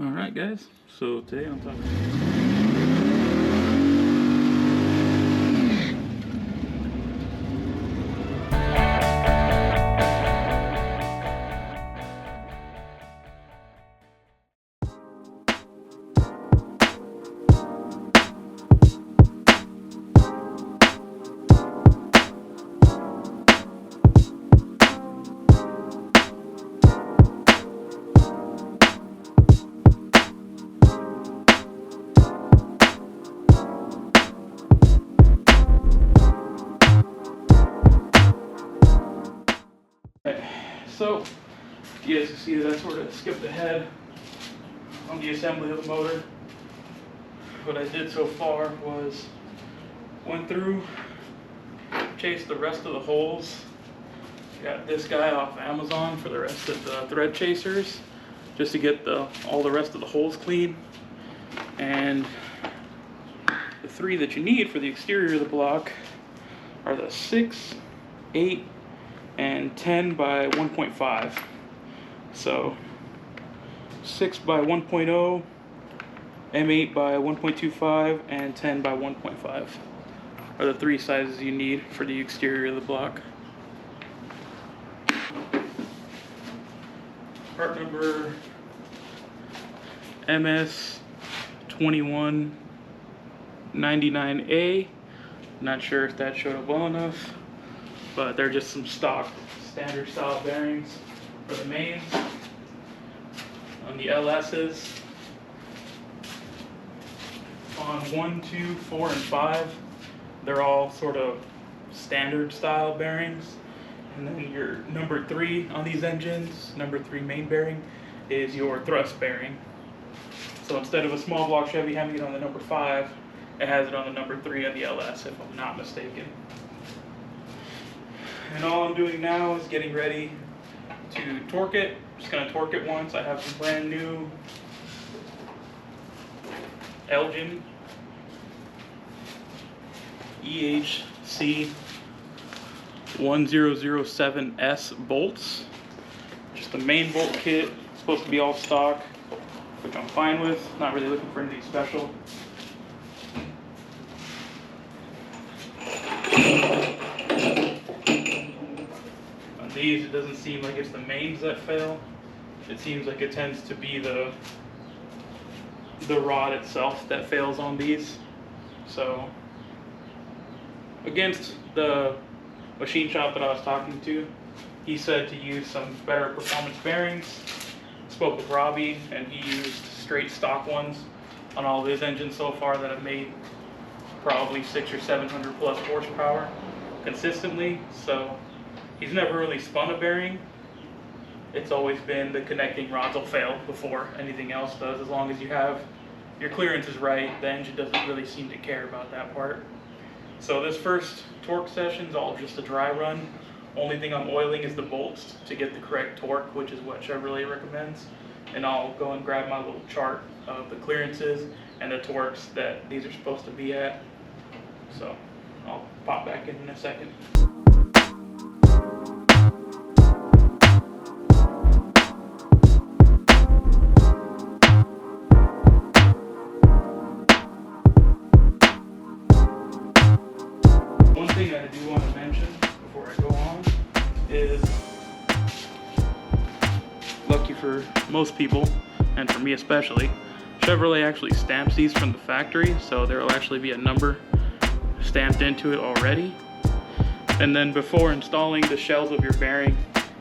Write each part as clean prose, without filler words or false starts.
Alright guys, so today I'm talking So, you guys can see that I sort of skipped ahead on the assembly of the motor. What I did so far was went through, chased the rest of the holes, got this guy off Amazon for the rest of the thread chasers, just to get all the rest of the holes clean. And the three that you need for the exterior of the block are the 6, 8, and 10 by 1.5. So 6 by 1.0, M8 by 1.25, and 10 by 1.5 are the three sizes you need for the exterior of the block. Part number MS2199A. Not sure if that showed up well enough, but they're just some stock standard style bearings for the mains. On the LS's, on 1, 2, 4, and 5, they're all sort of standard style bearings. And then your number 3 on these engines, number 3 main bearing, is your thrust bearing. So instead of a small block Chevy having it on the number 5, it has it on the number 3 on the LS, if I'm not mistaken. And all I'm doing now is getting ready to torque it. I'm just going to torque it once. I have some brand new Elgin EHC 1007S bolts. Just the main bolt kit. It's supposed to be all stock, which I'm fine with. Not really looking for anything special. These, it doesn't seem like it's the mains that fail. It seems like it tends to be the rod itself that fails on these. So against the machine shop that I was talking to, he said to use some better performance bearings. Spoke with Robbie, and he used straight stock ones on all of his engines so far that have made probably 600 or 700 plus horsepower consistently. So he's never really spun a bearing. It's always been the connecting rods will fail before anything else does. As long as you have your clearance is right, the engine doesn't really seem to care about that part. So this first torque session is all just a dry run. Only thing I'm oiling is the bolts to get the correct torque, which is what Chevrolet recommends. And I'll go and grab my little chart of the clearances and the torques that these are supposed to be at. So I'll pop back in a second. One thing I do want to mention before I go on is, lucky for most people, and for me especially, Chevrolet actually stamps these from the factory, so there will actually be a number stamped into it already. And then before installing the shells of your bearing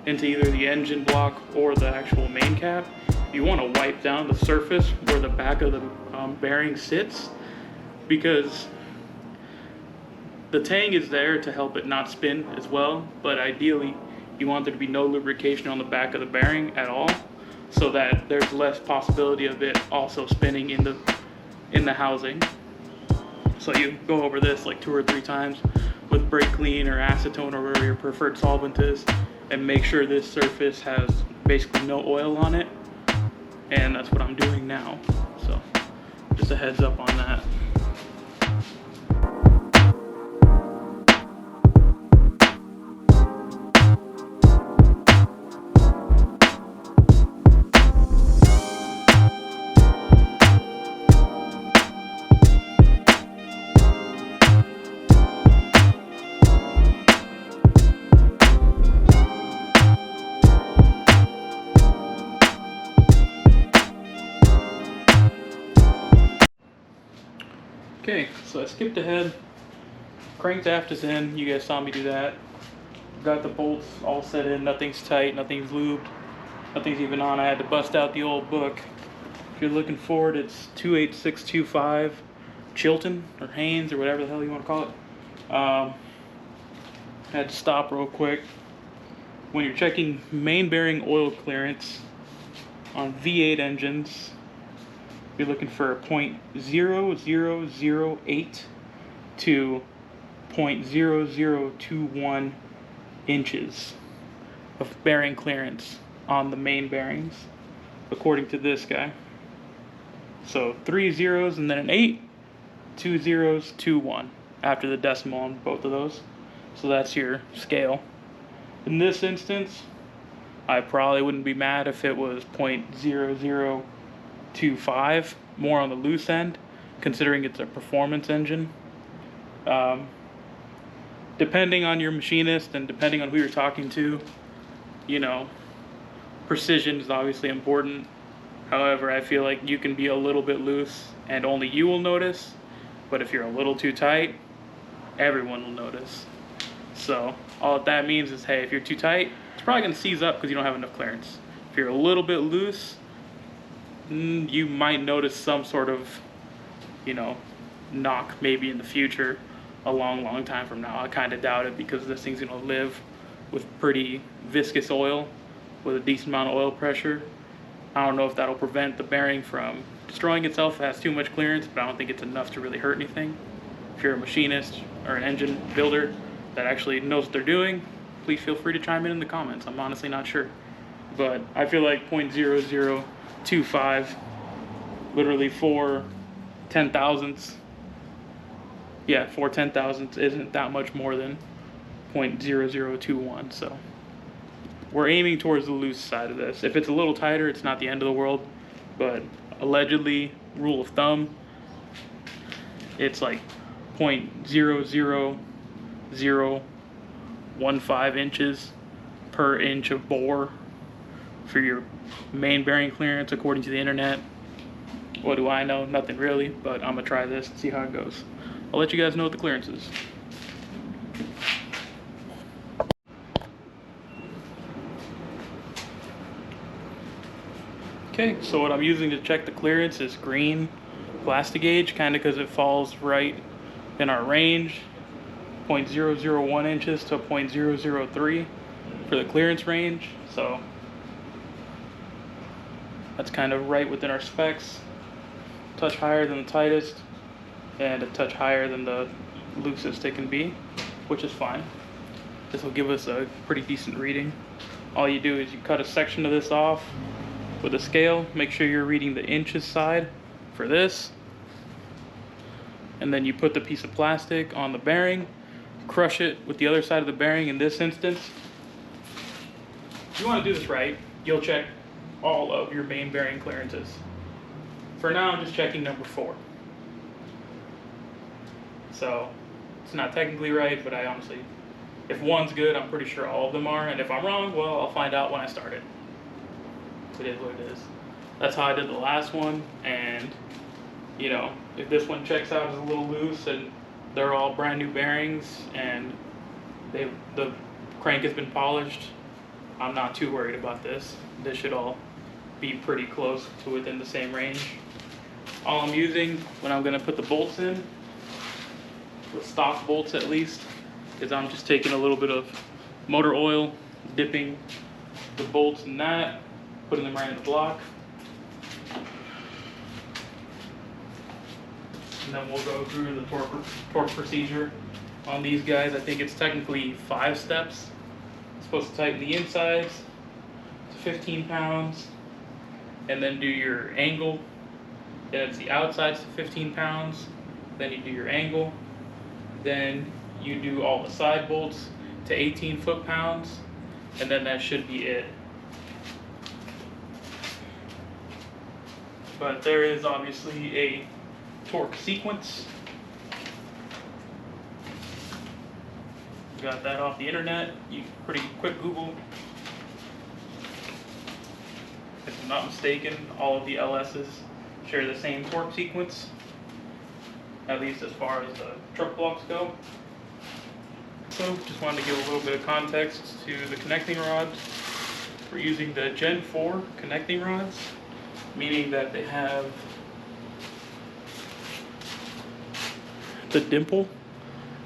into either the engine block or the actual main cap, you want to wipe down the surface where the back of the bearing sits, because the tang is there to help it not spin as well, but ideally you want there to be no lubrication on the back of the bearing at all, so that there's less possibility of it also spinning in the housing. So you go over this like 2 or 3 times with brake clean or acetone or whatever your preferred solvent is, and make sure this surface has basically no oil on it. And that's what I'm doing now. So just a heads up on that. Okay, so I skipped ahead. Crank aft is in. You guys saw me do that. Got the bolts all set in. Nothing's tight. Nothing's lubed. Nothing's even on. I had to bust out the old book. If you're looking for it, it's 28625 Chilton or Haynes or whatever the hell you want to call it. Had to stop real quick. When you're checking main bearing oil clearance on V8 engines, you're looking for 0.0008 to 0.0021 inches of bearing clearance on the main bearings, according to this guy. So 3 zeros and then an 8, 2 zeros, 2 1 after the decimal on both of those. So that's your scale. In this instance, I probably wouldn't be mad if it was 0.0025, more on the loose end, considering it's a performance engine. Depending on your machinist and depending on who you're talking to, you know, precision is obviously important. However, I feel like you can be a little bit loose and only you will notice, but if you're a little too tight, everyone will notice. So all that means is, hey, if you're too tight, it's probably going to seize up because you don't have enough clearance. If you're a little bit loose, you might notice some sort of, you know, knock maybe in the future, a long time from now. I kind of doubt it because this thing's going to live with pretty viscous oil with a decent amount of oil pressure. I don't know if that'll prevent the bearing from destroying itself if it has too much clearance, but I don't think it's enough to really hurt anything. If you're a machinist or an engine builder that actually knows what they're doing, please feel free to chime in the comments. I'm honestly not sure. But I feel like 0.0025, literally 4 10,000ths, yeah, 4 10,000ths isn't that much more than 0.0021. So we're aiming towards the loose side of this. If it's a little tighter, it's not the end of the world, but allegedly, rule of thumb, it's like 0.00015 inches per inch of bore for your main bearing clearance, according to the internet. What do I know? Nothing really, but I'm gonna try this and see how it goes. I'll let you guys know what the clearance is. Okay, so what I'm using to check the clearance is green plastic gauge, kind of because it falls right in our range, 0.001 inches to 0.003 for the clearance range. So that's kind of right within our specs. A touch higher than the tightest and a touch higher than the loosest it can be, which is fine. This will give us a pretty decent reading. All you do is you cut a section of this off with a scale. Make sure you're reading the inches side for this, and then you put the piece of plastic on the bearing, crush it with the other side of the bearing. In this instance, if you want to do this right, you'll check all of your main bearing clearances. For now, I'm just checking number 4. So it's not technically right, but I honestly, if one's good, I'm pretty sure all of them are, and if I'm wrong, well, I'll find out when I start it. It is what it is. That's how I did the last one, and you know, if this one checks out as a little loose and they're all brand new bearings and the crank has been polished, I'm not too worried about this. This should all be pretty close to within the same range. All I'm using when I'm going to put the bolts in, the stock bolts at least, is I'm just taking a little bit of motor oil, dipping the bolts in that, putting them right in the block, and then we'll go through the torque procedure on these guys. I think it's technically 5 steps. It's supposed to tighten the insides to 15 pounds, and then do your angle. Then it's the outsides to 15 pounds. Then you do your angle. Then you do all the side bolts to 18 foot-pounds, and then that should be it. But there is obviously a torque sequence. Got that off the internet. You pretty quick Google. If I'm not mistaken, all of the LS's share the same torque sequence. at least as far as the truck blocks go. So just wanted to give a little bit of context to the connecting rods. We're using the Gen 4 connecting rods, meaning that they have the dimple,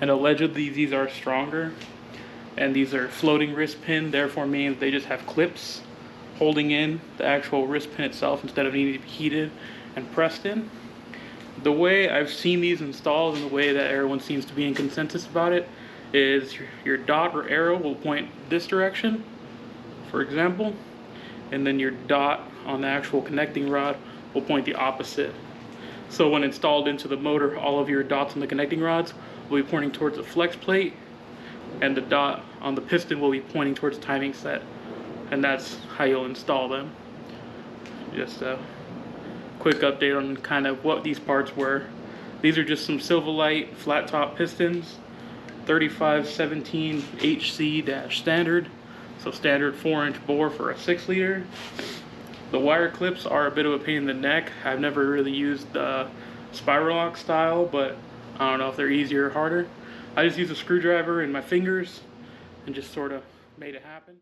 and allegedly these are stronger, and these are floating wrist pin, therefore means they just have clips holding in the actual wrist pin itself instead of needing to be heated and pressed in. The way I've seen these installed and the way that everyone seems to be in consensus about it is your dot or arrow will point this direction, for example, and then your dot on the actual connecting rod will point the opposite. So when installed into the motor, all of your dots on the connecting rods will be pointing towards the flex plate, and the dot on the piston will be pointing towards the timing set. And that's how you'll install them. Just a quick update on kind of what these parts were. These are just some Silverlight flat top pistons, 3517 HC-standard, so standard 4-inch bore for a 6-liter. The wire clips are a bit of a pain in the neck. I've never really used the spiral lock style, but I don't know if they're easier or harder. I just used a screwdriver and my fingers and just sort of made it happen.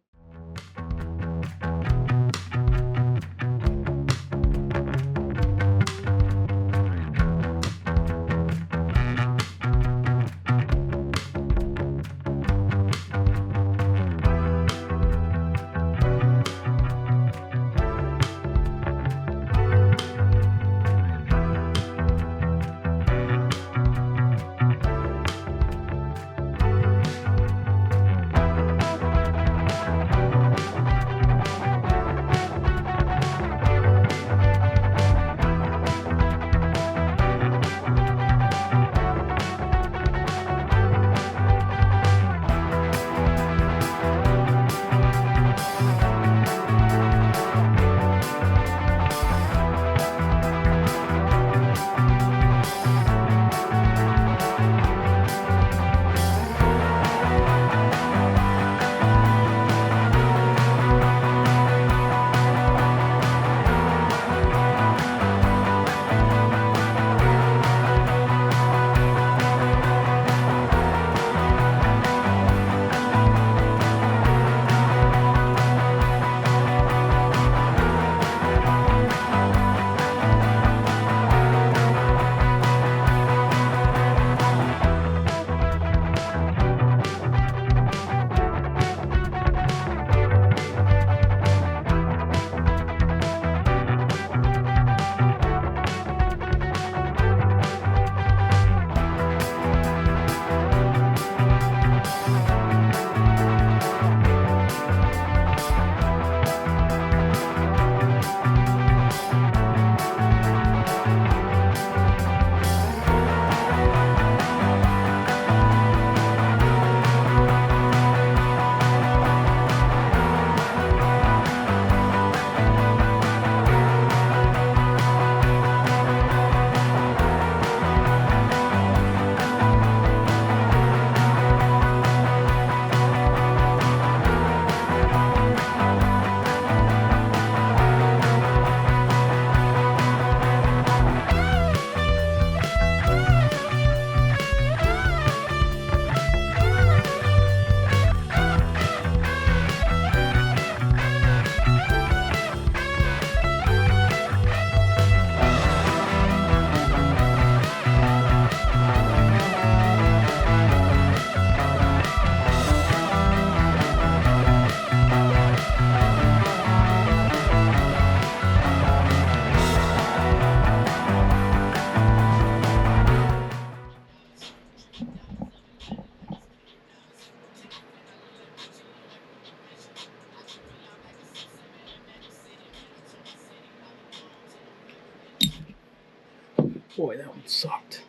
Boy, that one sucked.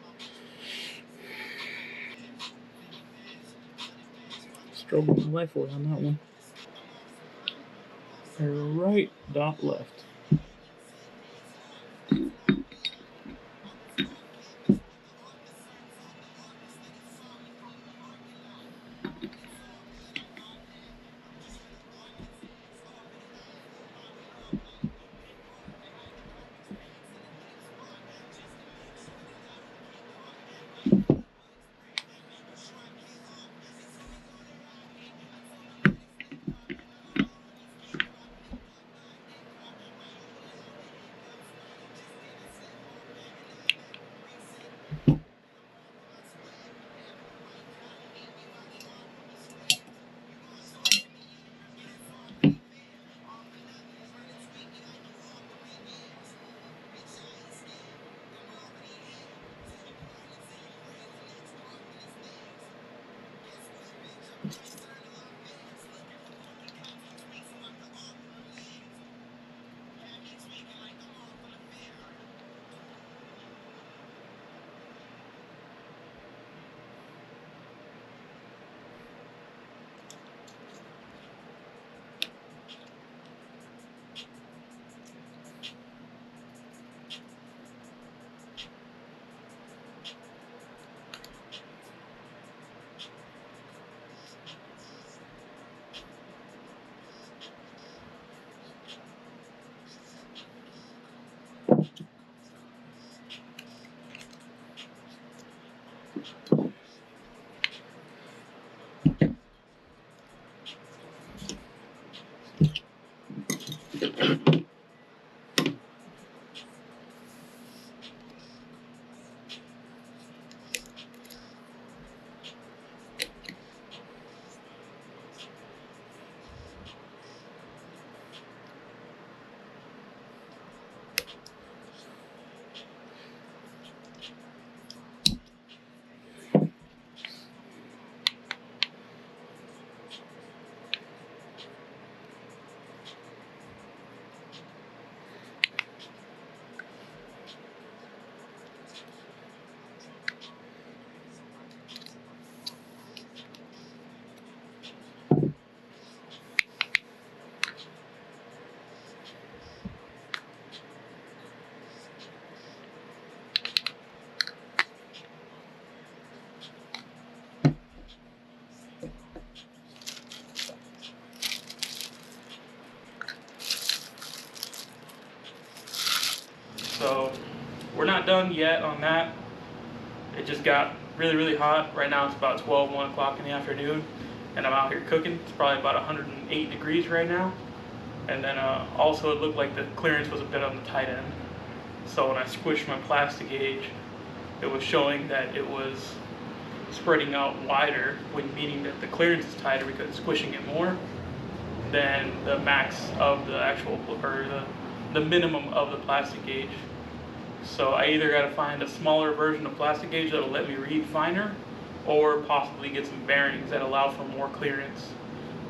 Struggled my life away on that one. Arrow right, dot left. So we're not done yet on that. It just got really hot. Right now it's about 1 o'clock in the afternoon, and I'm out here cooking. It's probably about 108 degrees right now. And then also it looked like the clearance was a bit on the tight end. So when I squished my plastic gauge, it was showing that it was spreading out wider, meaning that the clearance is tighter because it's squishing it more than the max of the actual, or the minimum of the plastic gauge. So I either got to find a smaller version of plastic gauge that will let me read finer, or possibly get some bearings that allow for more clearance.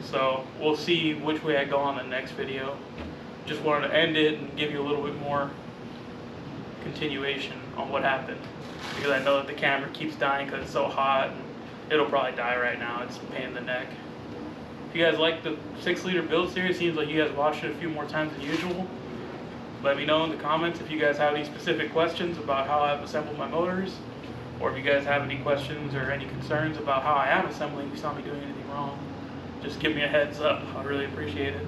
So we'll see which way I go on the next video. Just wanted to end it and give you a little bit more continuation on what happened, because I know that the camera keeps dying because it's so hot, and it'll probably die right now. It's a pain in the neck. If you guys like the 6-liter build series, seems like you guys watched it a few more times than usual. Let me know in the comments if you guys have any specific questions about how I've assembled my motors, or if you guys have any questions or any concerns about how I am assembling, if you saw me doing anything wrong. Just give me a heads up. I really appreciate it.